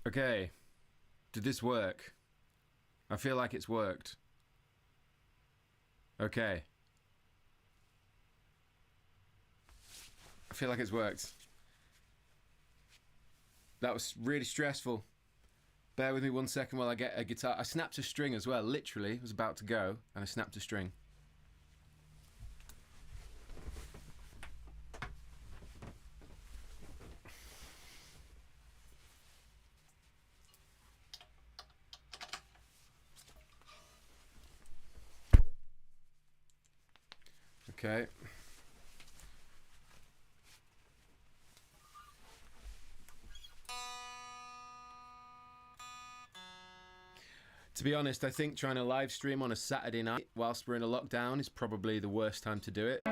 Okay, did this work? I feel like it's worked. Okay. I feel like it's worked. That was really stressful. Bear with me 1 second while I get a guitar. I snapped a string as well, literally. It was about to go, and I snapped a string. Okay. To be honest, I think trying to live stream on a Saturday night whilst we're in a lockdown is probably the worst time to do it.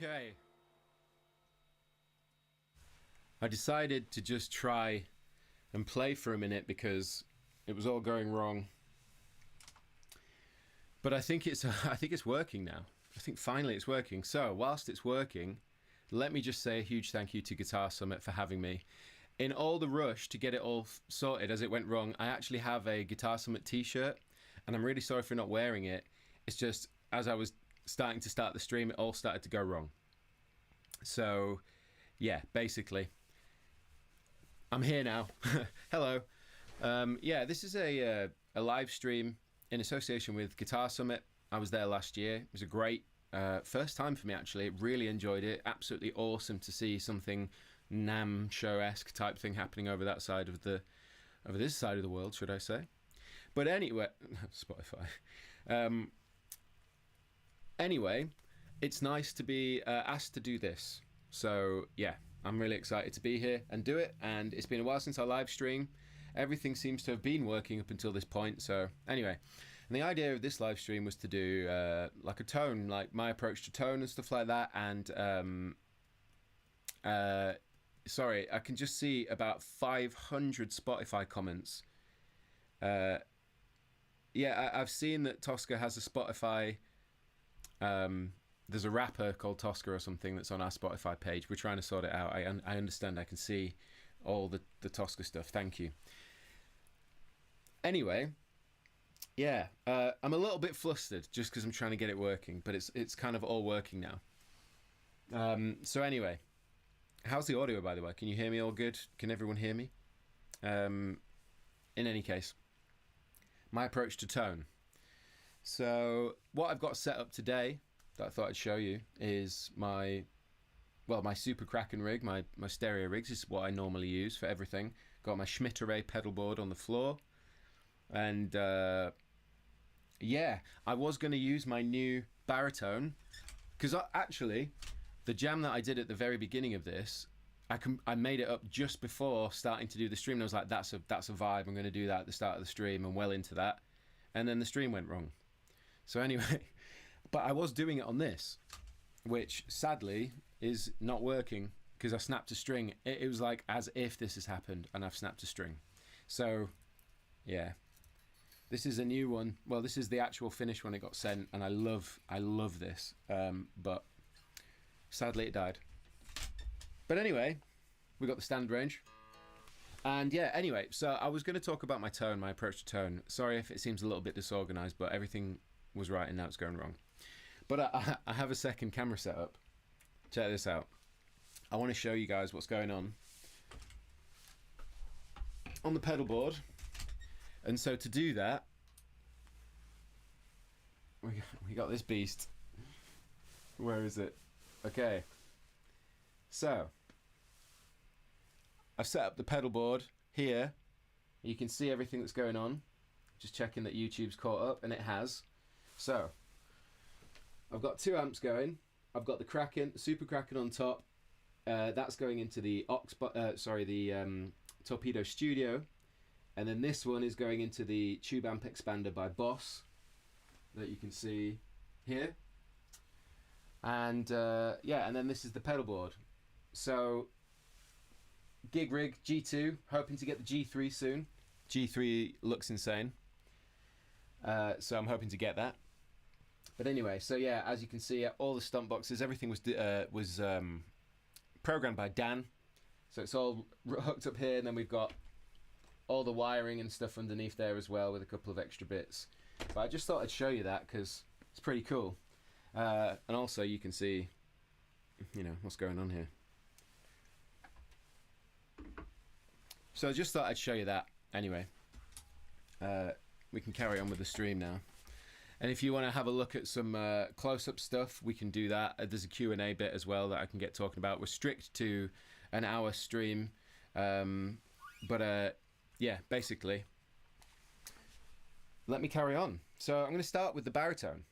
Okay. I decided to just try and play for a minute because it was all going wrong. But I think it's working now. I think finally it's working. So whilst it's working, let me just say a huge thank you to Guitar Summit for having me. In all the rush to get it all sorted as it went wrong, I actually have a Guitar Summit t-shirt, and I'm really sorry for not wearing it. It's just as I was starting to start the stream, it all started to go wrong. So yeah, basically I'm here now. Hello. Yeah, this is a live stream in association with Guitar Summit. I was there last year. It was a great first time for me, actually. Really enjoyed it. Absolutely awesome to see something NAMM show-esque type thing happening over that side of over this side of the world, should I say. But anyway, Spotify. Anyway, it's nice to be asked to do this. So yeah, I'm really excited to be here and do it. And it's been a while since I live stream. Everything seems to have been working up until this point. So anyway, and the idea of this live stream was to do like a tone, like my approach to tone and stuff like that. And sorry, I can just see about 500 Spotify comments. Yeah, I've seen that Tosca has a Spotify. There's a rapper called Tosca or something that's on our Spotify page. We're trying to sort it out. I understand. I can see all the Tosca stuff. Thank you. Anyway, yeah, I'm a little bit flustered just because I'm trying to get it working, but it's kind of all working now. So anyway, how's the audio, by the way? Can you hear me all good? Can everyone hear me? In any case, my approach to tone. So what I've got set up today that I thought I'd show you is my Super Kraken rig, my stereo rigs. This is what I normally use for everything. Got my Schmidt Array pedal board on the floor. And yeah, I was going to use my new baritone because actually the jam that I did at the very beginning of this, I made it up just before starting to do the stream. And I was like, that's a vibe. I'm going to do that at the start of the stream and well into that. And then the stream went wrong. So anyway, but I was doing it on this, which sadly is not working because I snapped a string. It was like as if this has happened and I've snapped a string. So yeah, this is a new one. Well, this is the actual finished one. It got sent and I love this. But sadly it died. But anyway, we got the standard range. And yeah, anyway, so I was going to talk about my tone, my approach to tone. Sorry if it seems a little bit disorganized, but everything was right and now it's going wrong. But I have a second camera set up. Check this out. I want to show you guys what's going on the pedal board. And so to do that, we got this beast. Where is it? Okay. So I've set up the pedal board here. You can see everything that's going on. Just checking that YouTube's caught up, and it has. So I've got 2 amps going. I've got the Kraken, Super Kraken on top. That's going into the Torpedo Studio, and then this one is going into the Tube Amp Expander by Boss that you can see here. And yeah, and then this is the pedal board. So gig rig G2, hoping to get the G3 soon. G3 looks insane, so I'm hoping to get that. But anyway, so yeah, as you can see, all the stump boxes, everything was programmed by Dan. So it's all hooked up here, and then we've got all the wiring and stuff underneath there as well with a couple of extra bits. But I just thought I'd show you that because it's pretty cool. And also you can see, you know, what's going on here. So I just thought I'd show you that. Anyway, we can carry on with the stream now. And if you want to have a look at some close-up stuff, we can do that. There's a Q&A bit as well that I can get talking about. We're strict to an hour stream. But yeah, basically, let me carry on. So I'm going to start with the baritone.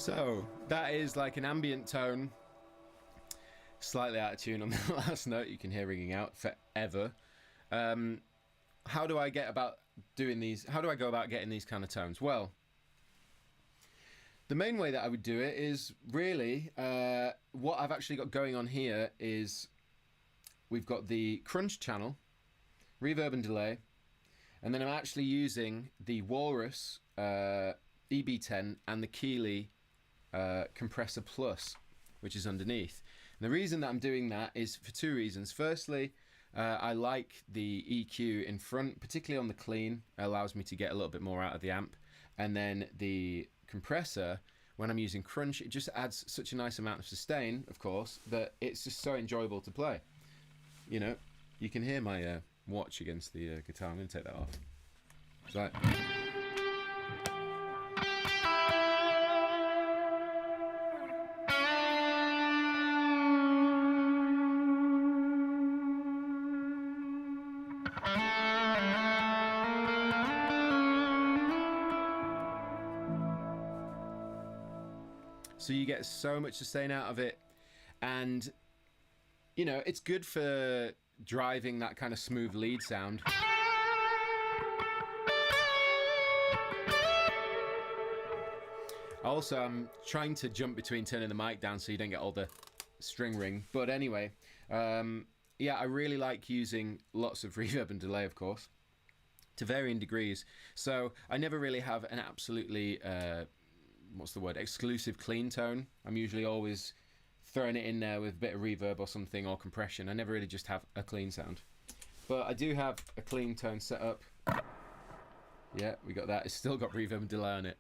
So that is like an ambient tone, slightly out of tune on the last note. You can hear ringing out forever. How do I get about doing these? How do I go about getting these kind of tones? Well, the main way that I would do it is really what I've actually got going on here is we've got the crunch channel, reverb and delay, and then I'm actually using the Walrus EB10 and the Keeley Compressor Plus, which is underneath. And the reason that I'm doing that is for two reasons. Firstly, I like the EQ in front, particularly on the clean. It allows me to get a little bit more out of the amp. And then the compressor, when I'm using crunch, it just adds such a nice amount of sustain, of course, that it's just so enjoyable to play. You know, you can hear my watch against the guitar. I'm going to take that off. It's like... So you get so much sustain out of it, and you know, it's good for driving that kind of smooth lead sound. Also, I'm trying to jump between turning the mic down so you don't get all the string ring, but anyway, yeah, I really like using lots of reverb and delay, of course, to varying degrees. So I never really have an absolutely what's the word, exclusive clean tone. I'm usually always throwing it in there with a bit of reverb or something, or compression. I never really just have a clean sound, but I do have a clean tone set up. Yeah, we got that. It's still got reverb and delay on it.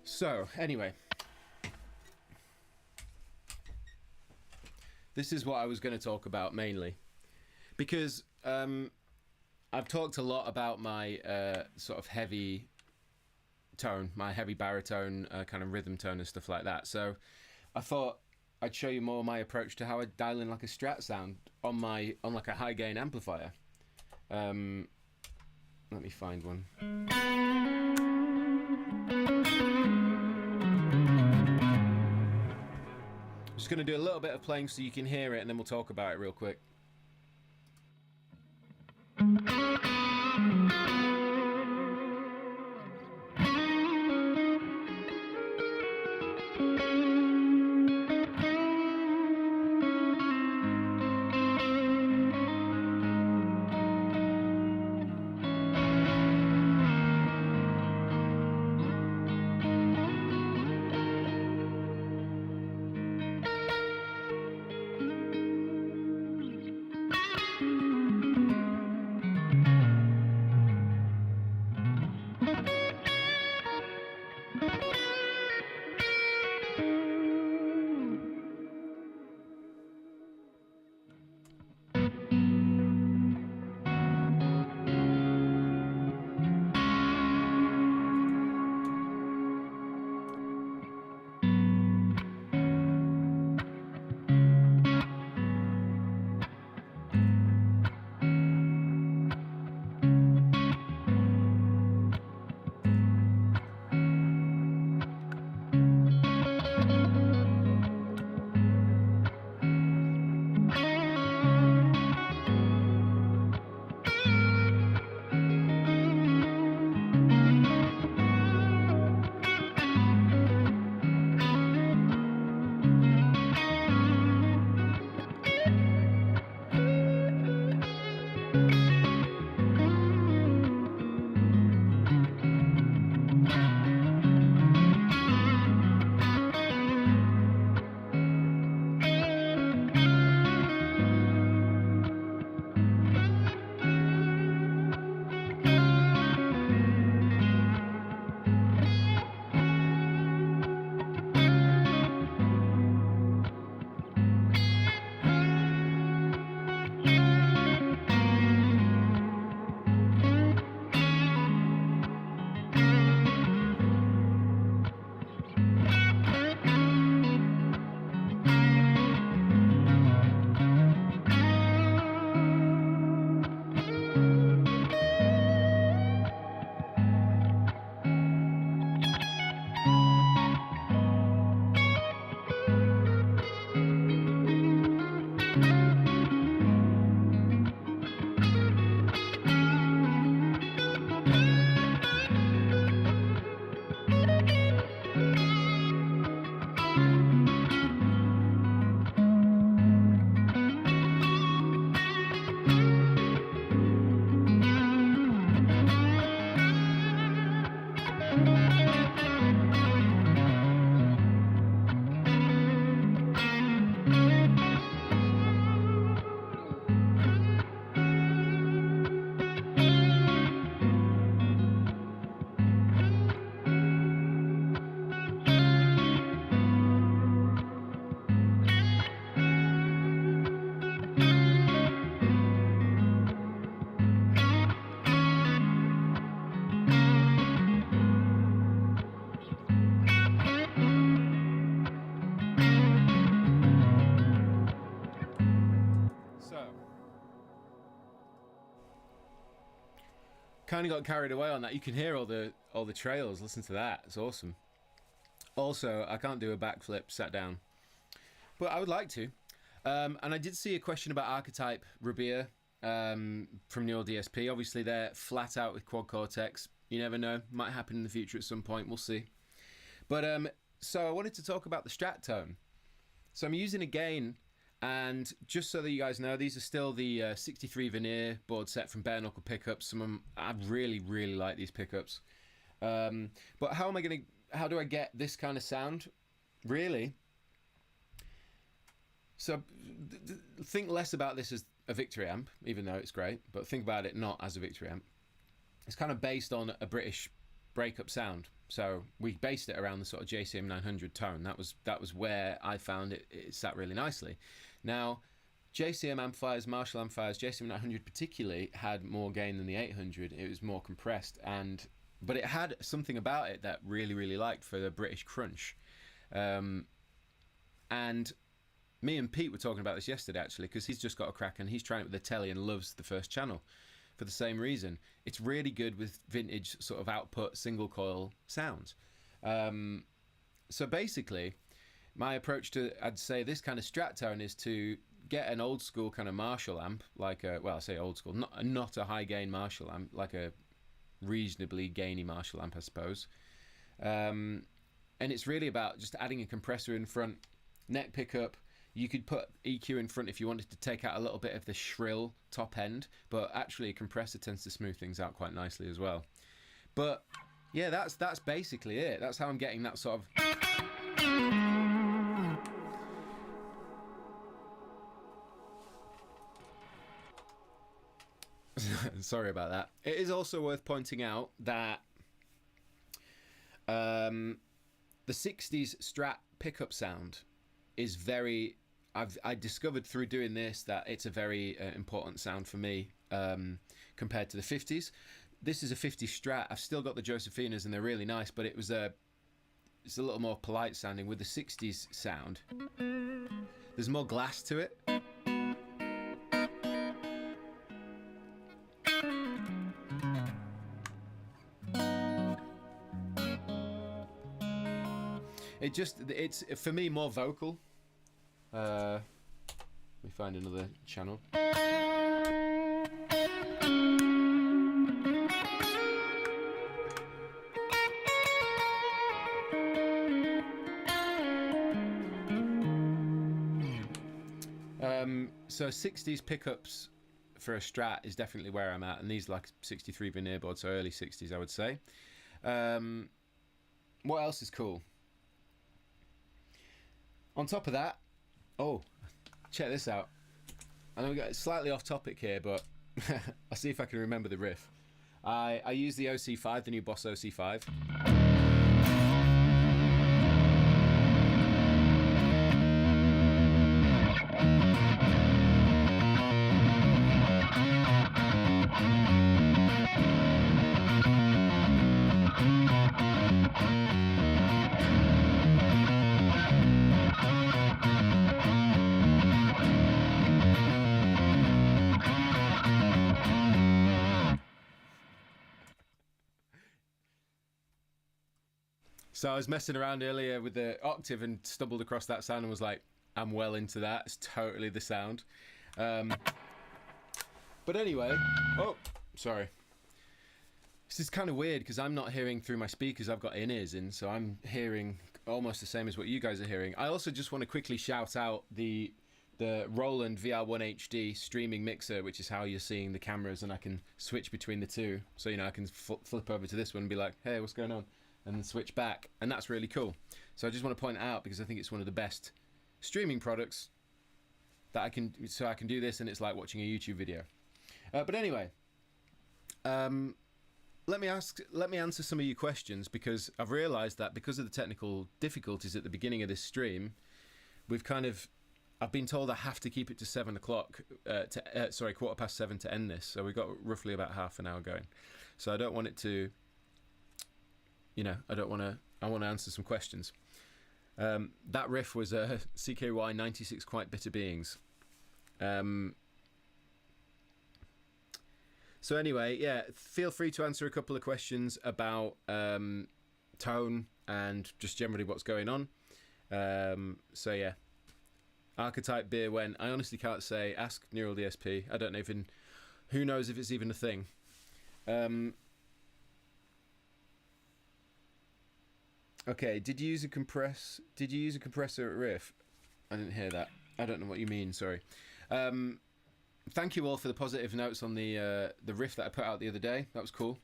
So, anyway, this is what I was going to talk about mainly, because I've talked a lot about my sort of heavy tone, my heavy baritone kind of rhythm tone and stuff like that. So I thought I'd show you more my approach to how I dial in like a Strat sound on like a high gain amplifier. Let me find one. Just going to do a little bit of playing so you can hear it, and then we'll talk about it real quick. kind of got carried away on that. You can hear all the trails. Listen to that. It's awesome. Also, I can't do a backflip sat down, but I would like to. And I did see a question about Archetype Rabea from Neural DSP. Obviously, they're flat out with quad cortex. You never know. Might happen in the future at some point. We'll see. But so I wanted to talk about the Strat tone. So I'm using a gain, and just so that you guys know, these are still the 63 veneer board set from Bare Knuckle Pickups. I really, really like these pickups. But how do I get this kind of sound? Really? So think less about this as a Victory amp, even though it's great, but think about it not as a Victory amp. It's kind of based on a British breakup sound. So we based it around the sort of JCM 900 tone. That was where I found it sat really nicely. Now, JCM amplifiers, Marshall amplifiers, JCM 900 particularly had more gain than the 800. It was more compressed, but it had something about it that really, really liked for the British crunch. And me and Pete were talking about this yesterday, actually, because he's just got a crack and he's trying it with the telly and loves the first channel for the same reason. It's really good with vintage sort of output single coil sounds. So basically, my approach to, I'd say, this kind of Strat tone is to get an old school kind of Marshall amp, like a, well, I say old school, not a high gain Marshall amp, like a reasonably gainy Marshall amp, I suppose. And it's really about just adding a compressor in front, neck pickup. You could put EQ in front if you wanted to take out a little bit of the shrill top end, but actually a compressor tends to smooth things out quite nicely as well. But yeah, that's basically it. That's how I'm getting that sort of... Sorry about that. It is also worth pointing out that the 60s Strat pickup sound is very... I discovered through doing this that it's a very important sound for me compared to the 50s. This is a 50s Strat. I've still got the Josephinas and they're really nice, but it's a little more polite sounding. With the 60s sound, there's more glass to it. It's for me more vocal. Let me find another channel. So 60s pickups for a Strat is definitely where I'm at, and these like 63 veneer boards, so early 60s I would say. What else is cool? On top of that, oh, check this out. I know we got slightly off topic here, but I'll see if I can remember the riff. I use the OC5, the new Boss OC5. So I was messing around earlier with the octave and stumbled across that sound and was like, I'm well into that. It's totally the sound. But anyway, oh, sorry. This is kind of weird because I'm not hearing through my speakers. I've got in-ears in, so I'm hearing almost the same as what you guys are hearing. I also just want to quickly shout out the Roland VR1 HD streaming mixer, which is how you're seeing the cameras, and I can switch between the two. So, you know, I can flip over to this one and be like, hey, what's going on? And then switch back, and that's really cool. So I just want to point it out because I think it's one of the best streaming products that I can do this, and it's like watching a YouTube video. But anyway, let me answer some of your questions, because I've realized that because of the technical difficulties at the beginning of this stream, I've been told I have to keep it to 7 o'clock, 7:15 to end this. So we've got roughly about half an hour going. So I don't want it to, I want to answer some questions. That riff was a CKY 96 Quite Bitter Beings. So So anyway, yeah, feel free to answer a couple of questions about tone and just generally what's going on. So yeah, archetype beer when I honestly can't say. Ask Neural DSP. I don't even. Who knows if it's even a thing. Okay, did you use a compressor at Riff? I didn't hear that. I don't know what you mean. Sorry. Thank you all for the positive notes on the riff that I put out the other day. That was cool.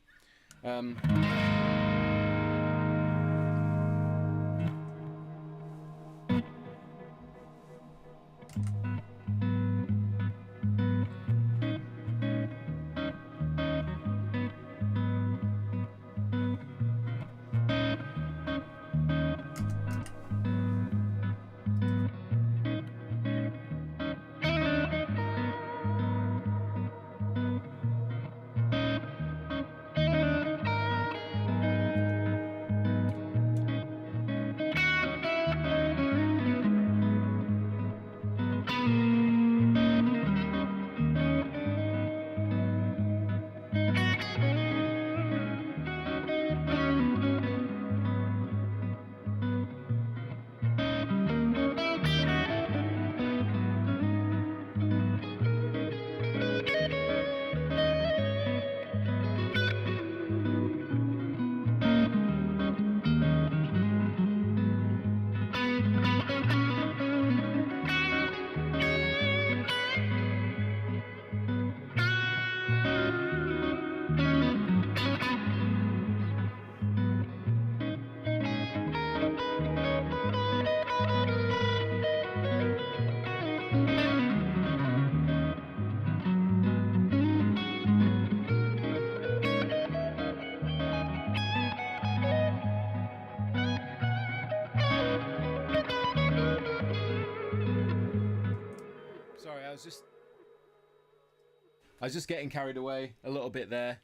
I was just getting carried away a little bit there.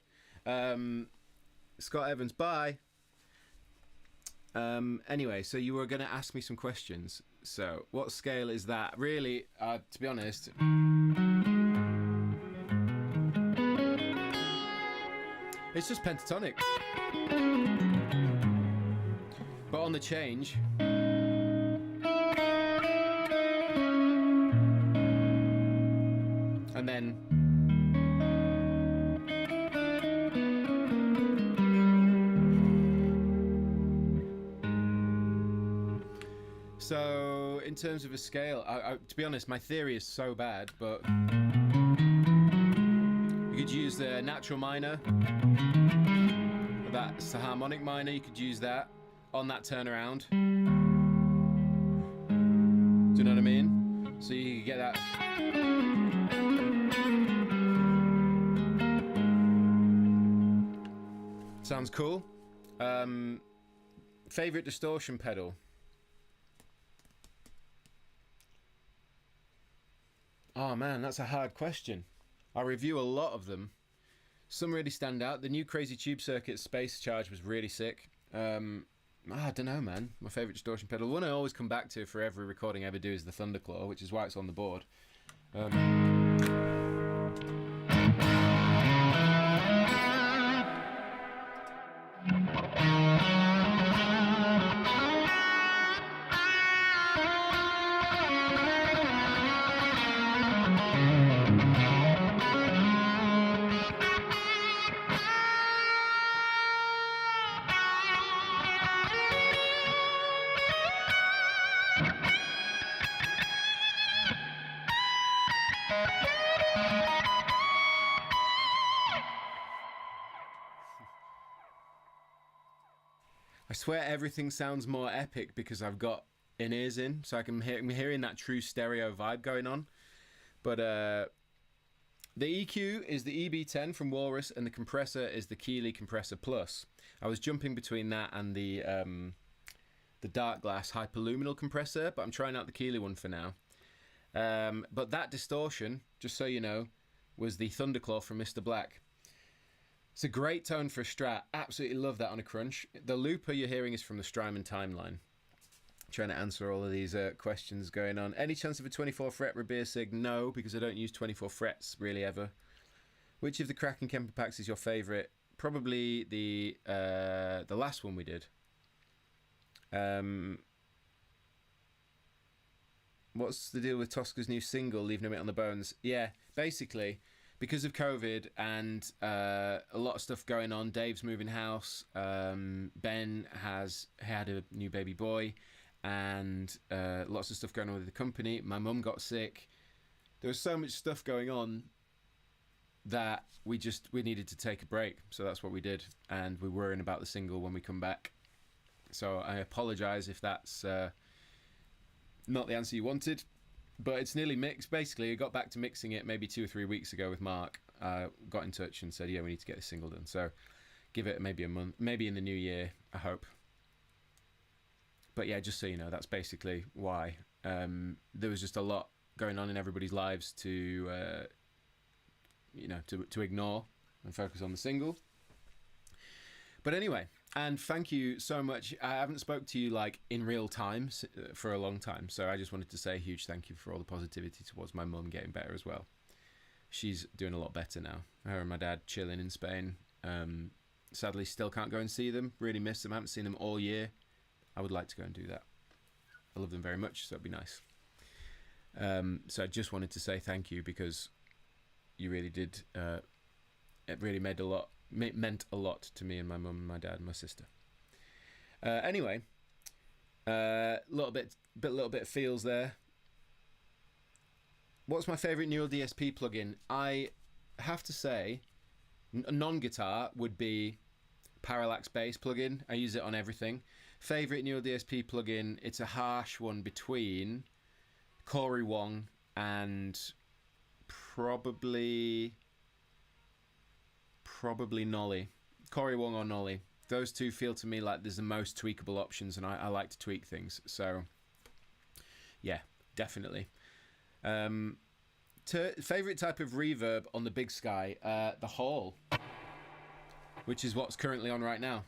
Scott Evans, bye. Anyway, so you were going to ask me some questions. So, what scale is that? Really, to be honest, it's just pentatonic. But on the change, and then so in terms of a scale, to be honest, my theory is so bad, but you could use the natural minor, that's the harmonic minor, you could use that on that turnaround. Do you know what I mean? So you could get that. Sounds cool. Favorite distortion pedal? Oh man, that's a hard question. I review a lot of them. Some really stand out. The new Crazy Tube Circuit Space Charge was really sick. I don't know, man. My favourite distortion pedal. The one I always come back to for every recording I ever do is the Thunderclaw, which is why it's on the board. I swear everything sounds more epic because I've got in-ears in, so I'm hearing that true stereo vibe going on. But the EQ is the EB10 from Walrus, and the compressor is the Keeley Compressor Plus. I was jumping between that and the Dark Glass Hyperluminal compressor, but I'm trying out the Keeley one for now. But that distortion, just so you know, was the Thunderclaw from Mr. Black. It's a great tone for a Strat. Absolutely love that on a crunch. The looper you're hearing is from the Strymon Timeline. Trying to answer all of these questions going on. Any chance of a 24 fret Rabea Sig? No, because I don't use 24 frets really ever. Which of the Kraken Kemper packs is your favourite? Probably the last one we did. What's the deal with Tosca's new single, Leave No Meat on the Bones? Yeah, basically, because of COVID and a lot of stuff going on, Dave's moving house, Ben has had a new baby boy, and lots of stuff going on with the company. My mum got sick. There was so much stuff going on that we needed to take a break. So that's what we did, and we're worrying about the single when we come back. So I apologise if that's not the answer you wanted, but it's nearly mixed. Basically, I got back to mixing it maybe 2 or 3 weeks ago with Mark. Got in touch and said, yeah, we need to get this single done. So give it maybe a month, maybe in the new year, I hope. But yeah, just so you know, that's basically why. There was just a lot going on in everybody's lives to ignore and focus on the single. But anyway, and thank you so much. I haven't spoke to you like in real time for a long time, so I just wanted to say a huge thank you for all the positivity towards my mum getting better as well. She's doing a lot better now. Her and my dad chilling in Spain. Sadly, still can't go and see them. Really miss them. I haven't seen them all year. I would like to go and do that. I love them very much, so it'd be nice. So I just wanted to say thank you, because you really did. It really meant a lot to me and my mum and my dad and my sister. Anyway, little bit of feels there. What's my favourite neural DSP plugin? I have to say, non-guitar would be Parallax Bass plugin. I use it on everything. Favourite neural DSP plugin? It's a harsh one between Corey Wong and probably Nolly. Corey Wong or Nolly. Those two feel to me like there's the most tweakable options, and I like to tweak things. So, yeah, definitely. Favourite type of reverb on the Big Sky? The Hall, which is what's currently on right now.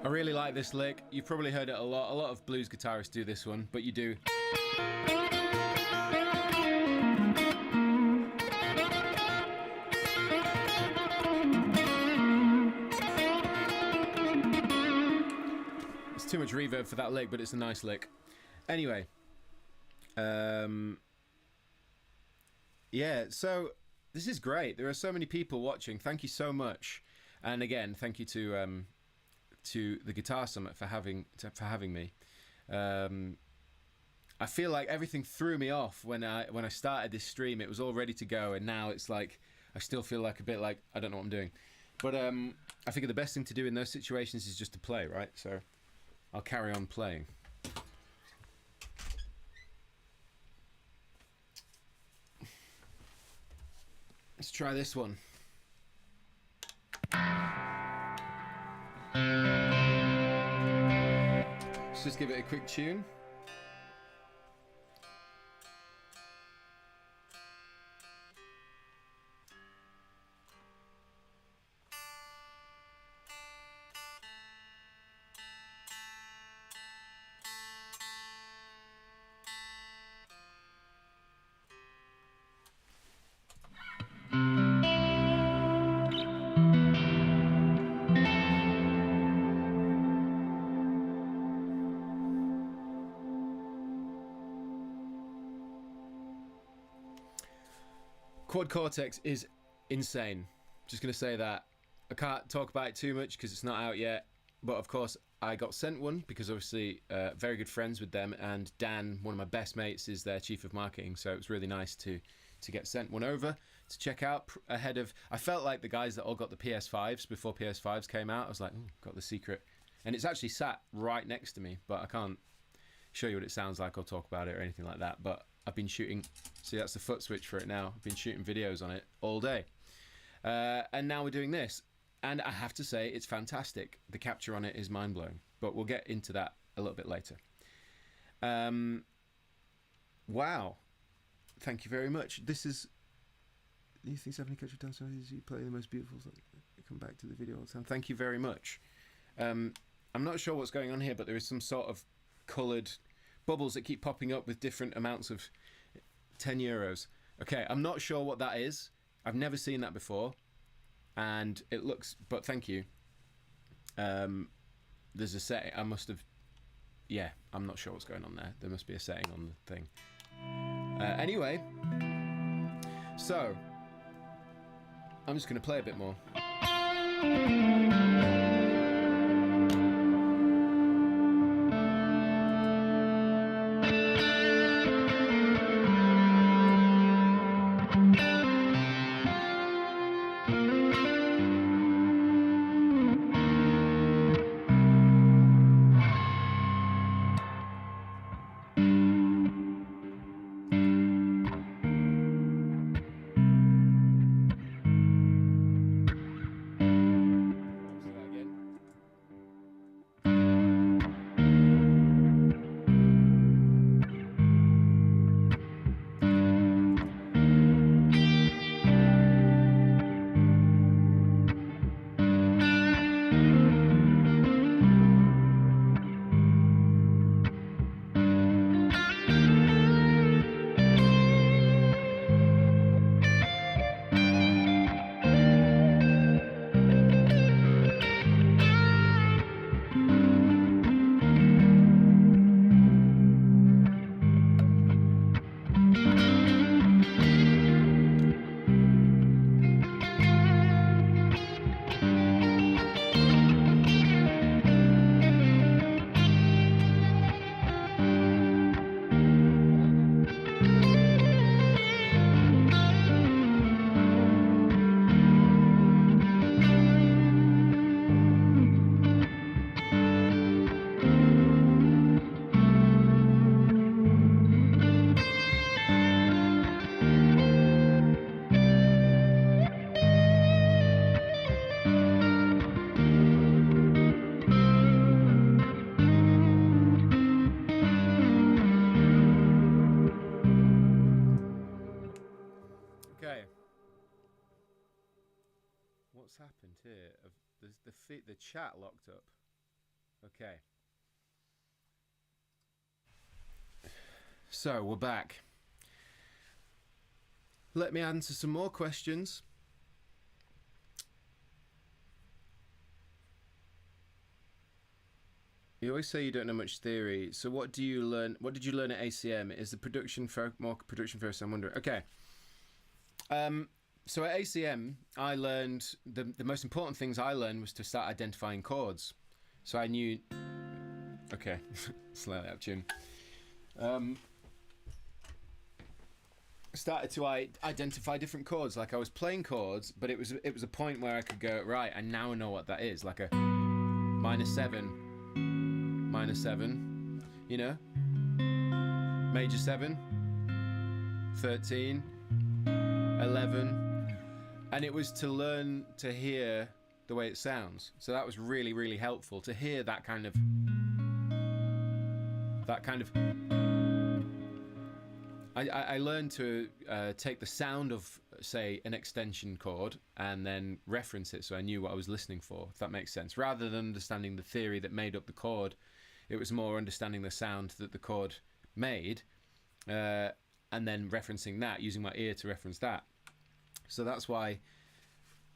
I really like this lick. You've probably heard it a lot. A lot of blues guitarists do this one, but you do. It's too much reverb for that lick, but it's a nice lick. Anyway. Yeah, so this is great. There are so many people watching. Thank you so much. And again, thank you to the Guitar Summit for having me. I feel like everything threw me off when I started this stream. It was all ready to go, and now it's like I still feel like a bit like I don't know what I'm doing. But I figure the best thing to do in those situations is just to play, right? So I'll carry on playing. Let's try this one. Let's just give it a quick tune. Quad Cortex is insane. Just going to say that. I can't talk about it too much because it's not out yet. But of course, I got sent one because obviously very good friends with them. And Dan, one of my best mates, is their chief of marketing. So it was really nice to to get sent one over to check out ahead of... I felt like the guys that all got the PS5s before PS5s came out. I was like, got the secret. And it's actually sat right next to me, but I can't show you what it sounds like or talk about it or anything like that. But I've been shooting... See, that's the foot switch for it now. I've been shooting videos on it all day. And now we're doing this. And I have to say, it's fantastic. The capture on it is mind-blowing. But we'll get into that a little bit later. Wow. Thank you very much. This is... Do you think 70 country dance is you play the most beautiful song? Come back to the video all the time. Thank you very much. I'm not sure what's going on here, but there is some sort of coloured bubbles that keep popping up with different amounts of 10 euros. Okay, I'm not sure what that is. I've never seen that before. And it looks... But thank you. There's a setting. I must have... Yeah, I'm not sure what's going on there. There must be a setting on the thing. Anyway. So... I'm just going to play a bit more. Happened here? The chat locked up. Okay. So we're back. Let me answer some more questions. You always say you don't know much theory. So what do you learn? What did you learn at ACM? Is the production more production first? I'm wondering. Okay. So at ACM, I learned, the most important things I learned was to start identifying chords. So I knew, okay, slightly out of tune. Started to identify different chords, like I was playing chords, but it was a point where I could go, right, I now know what that is, like a -7, -7, you know, major 7, 13, 11, and it was to learn to hear the way it sounds. So that was really, really helpful to hear that kind of I learned to take the sound of, say, an extension chord and then reference it, so I knew what I was listening for, if that makes sense. Rather than understanding the theory that made up the chord, it was more understanding the sound that the chord made, and then referencing that, using my ear to reference that. So that's why,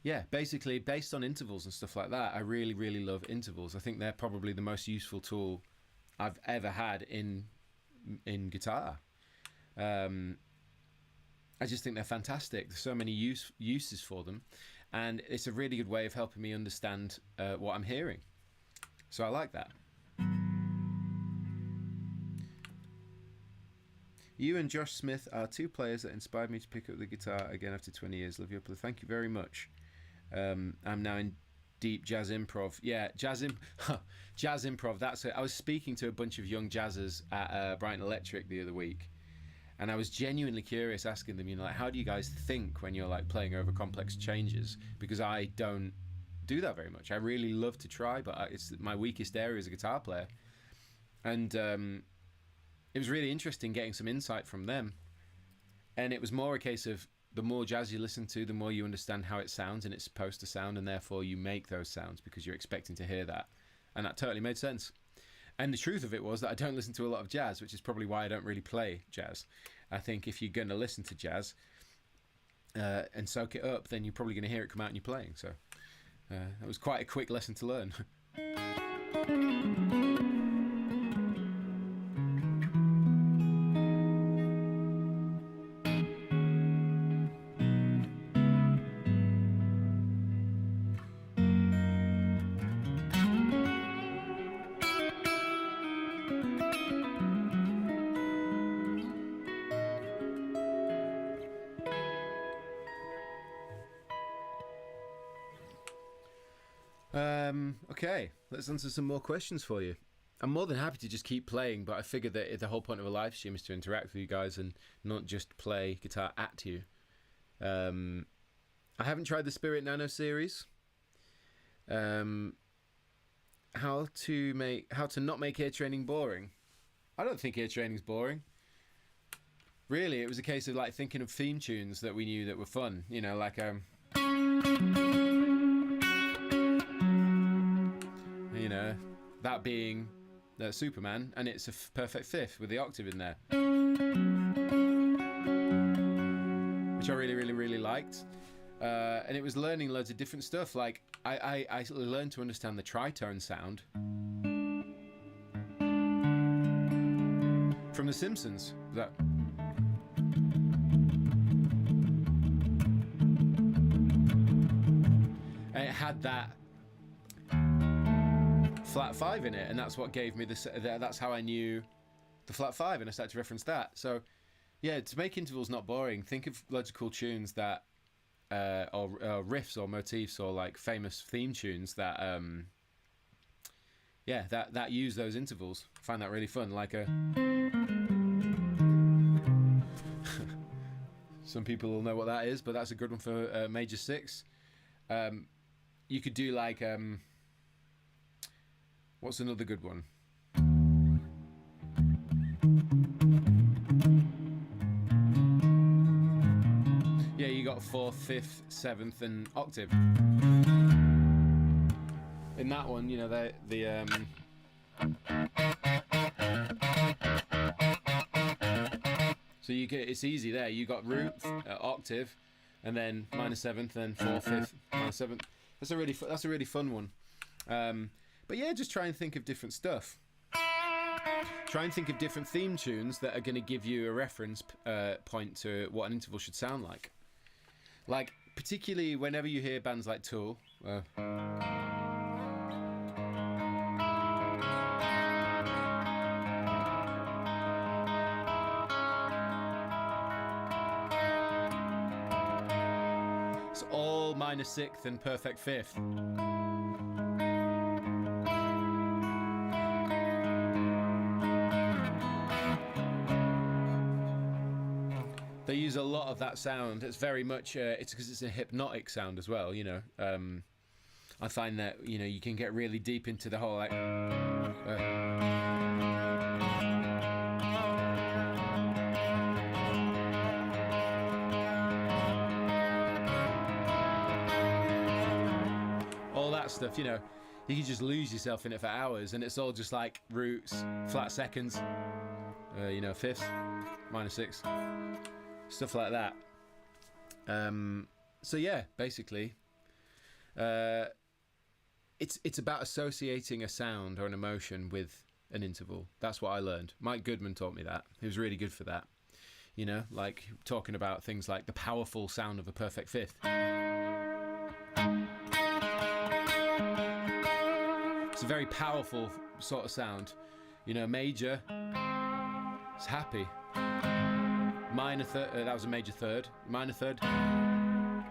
yeah, basically based on intervals and stuff like that, I really, really love intervals. I think they're probably the most useful tool I've ever had in guitar. I just think they're fantastic. There's so many uses for them, and it's a really good way of helping me understand what I'm hearing. So I like that. You and Josh Smith are two players that inspired me to pick up the guitar again after 20 years. Love you, up. Thank you very much. I'm now in deep jazz improv. Yeah, jazz improv. That's it. I was speaking to a bunch of young jazzers at Brighton Electric the other week, and I was genuinely curious, asking them, like, how do you guys think when you're like playing over complex changes? Because I don't do that very much. I really love to try, but it's my weakest area as a guitar player. And it was really interesting getting some insight from them. And it was more a case of the more jazz you listen to, the more you understand how it sounds and it's supposed to sound, and therefore you make those sounds because you're expecting to hear that. And that totally made sense. And the truth of it was that I don't listen to a lot of jazz, which is probably why I don't really play jazz. I think if you're going to listen to jazz and soak it up, then you're probably going to hear it come out in your playing. So that was quite a quick lesson to learn. Okay, let's answer some more questions for you. I'm more than happy to just keep playing, but I figured that the whole point of a live stream is to interact with you guys and not just play guitar at you. I haven't tried the Spirit Nano series. How to not make ear training boring. I don't think ear training's boring. Really, it was a case of like thinking of theme tunes that we knew that were fun. You know, like you know, that being Superman, and it's a perfect fifth with the octave in there, which I really liked. And it was learning loads of different stuff. Like I learned to understand the tritone sound from The Simpsons. That and it had that flat five in it, and that's what gave me this. That's how I knew the flat five, and I started to reference that. So, yeah, to make intervals not boring, think of loads of cool tunes that, or riffs or motifs or like famous theme tunes that, yeah, that use those intervals. I find that really fun. Like some people will know what that is, but that's a good one for major six. You could do like what's another good one? Yeah, you got fourth, fifth, seventh, and octave. In that one, you know, so you get, it's easy there. You got root, octave, and then minor seventh, then fourth, fifth, minor seventh. That's a really fun one. But yeah, just try and think of different stuff. Try and think of different theme tunes that are going to give you a reference point to what an interval should sound like. Like, particularly whenever you hear bands like Tool. It's all minor sixth and perfect fifth. They use a lot of that sound. It's very much, it's because it's a hypnotic sound as well, you know. I find that, you know, you can get really deep into the whole, like... all that stuff, you know. You can just lose yourself in it for hours, and it's all just like roots, flat seconds, you know, fifths, minor sixths. Stuff like that. So yeah, basically, it's about associating a sound or an emotion with an interval. That's what I learned. Mike Goodman taught me that. He was really good for that. You know, like talking about things like the powerful sound of a perfect fifth. It's a very powerful sort of sound. You know, major, it's happy. minor third. That was a major third. Minor third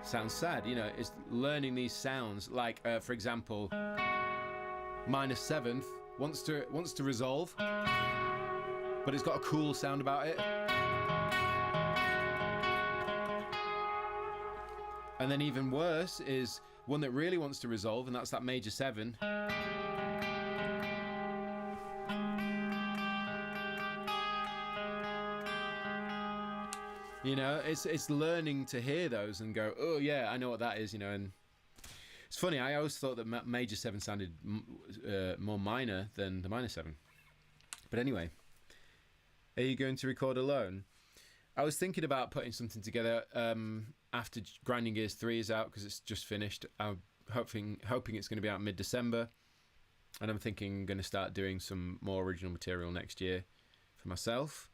sounds sad. You know, it's learning these sounds. Like, for example, minor seventh wants to resolve, but it's got a cool sound about it. And then even worse is one that really wants to resolve, and that's that major seven. You know, it's learning to hear those and go, oh yeah, I know what that is. You know, and it's funny. I always thought that major seven sounded more minor than the minor seven. But anyway, are you going to record alone? I was thinking about putting something together after Grinding Gears 3 is out, because it's just finished. I'm hoping it's going to be out mid-December, and I'm thinking I'm going to start doing some more original material next year for myself.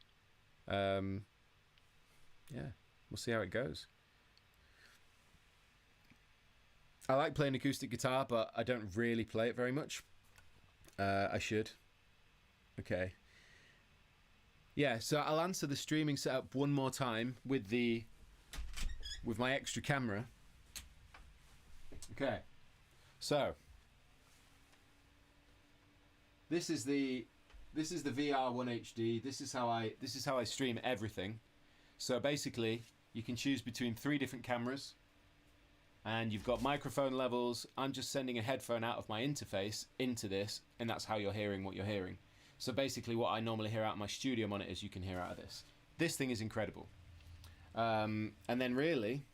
Yeah, we'll see how it goes. I like playing acoustic guitar, but I don't really play it very much. I should. Okay. Yeah, so I'll answer the streaming setup one more time with my extra camera. Okay. So this is the VR1 HD. This is how I stream everything. So basically, you can choose between 3 different cameras, and you've got microphone levels. I'm just sending a headphone out of my interface into this, and that's how you're hearing what you're hearing. So basically, what I normally hear out of my studio monitors, you can hear out of this. This thing is incredible. And then really,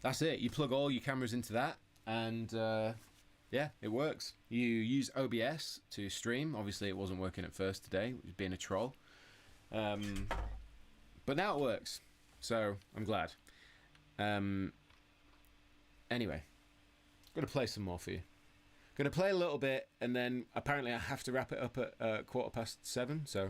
that's it. You plug all your cameras into that, and yeah, it works. You use OBS to stream. Obviously, it wasn't working at first today, it was being a troll. But now it works, so I'm glad. Anyway, I'm going to play some more for you. Going to play a little bit, and then apparently I have to wrap it up at 7:15, so...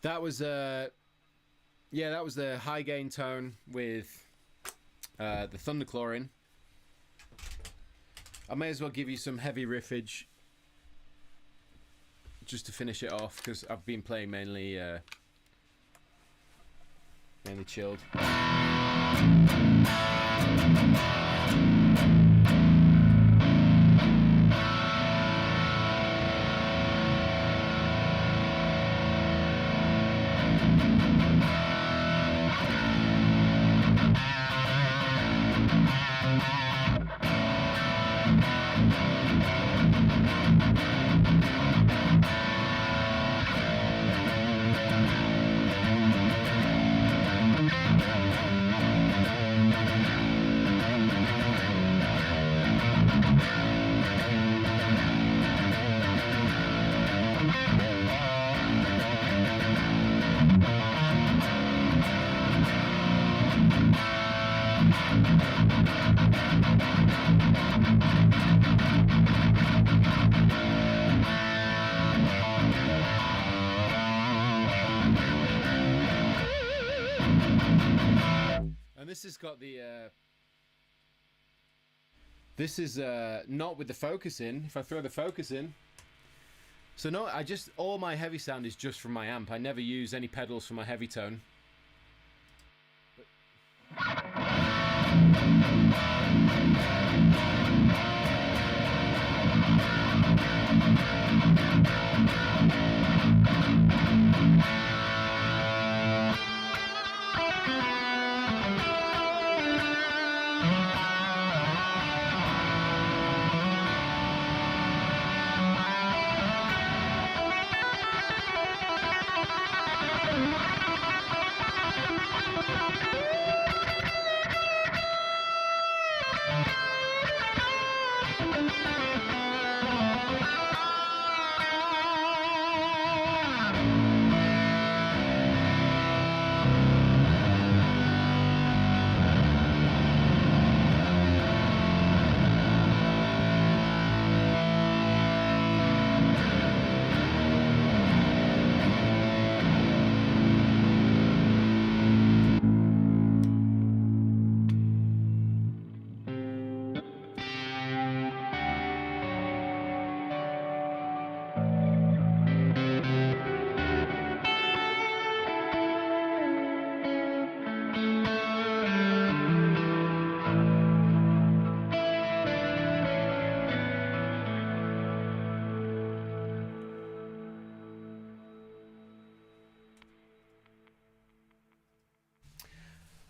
That was that was the high gain tone with the Thunderclaw in. I may as well give you some heavy riffage just to finish it off, because I've been playing mainly chilled. And this has got the this is not with the focus in. If I throw the focus in, so no, all my heavy sound is just from my amp. I never use any pedals for my heavy tone.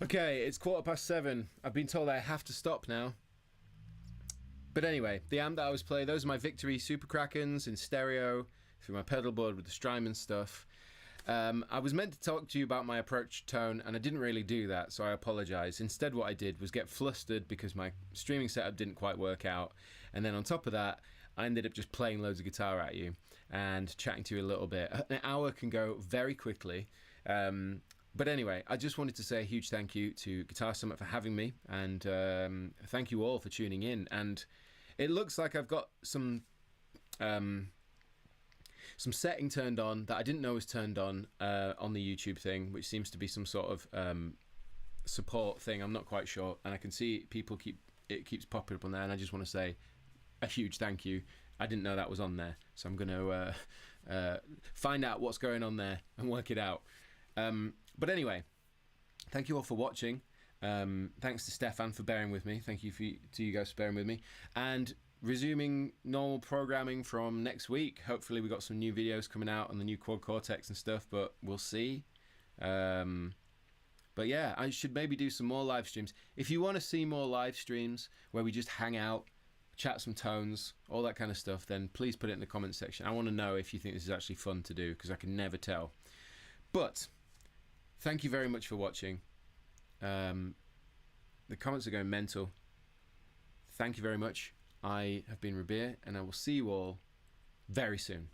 Okay, it's 7:15. I've been told I have to stop now. But anyway, the amp that I was playing, those are my Victory Super Krakens in stereo through my pedal board with the Strymon stuff. I was meant to talk to you about my approach tone, and I didn't really do that, so I apologise. Instead, what I did was get flustered because my streaming setup didn't quite work out, and then on top of that, I ended up just playing loads of guitar at you and chatting to you a little bit. An hour can go very quickly. But anyway, I just wanted to say a huge thank you to Guitar Summit for having me, and thank you all for tuning in. And it looks like I've got some setting turned on that I didn't know was turned on the YouTube thing, which seems to be some sort of support thing. I'm not quite sure, and I can see it keeps popping up on there, and I just want to say a huge thank you. I didn't know that was on there, so I'm going to find out what's going on there and work it out. But anyway, thank you all for watching. Thanks to Stefan for bearing with me. Thank you to you guys for bearing with me. And resuming normal programming from next week. Hopefully we got some new videos coming out on the new Quad Cortex and stuff, but we'll see. But yeah, I should maybe do some more live streams. If you want to see more live streams where we just hang out, chat some tones, all that kind of stuff, then please put it in the comments section. I want to know if you think this is actually fun to do, because I can never tell. But thank you very much for watching. The comments are going mental. Thank you very much. I have been Rabea, and I will see you all very soon.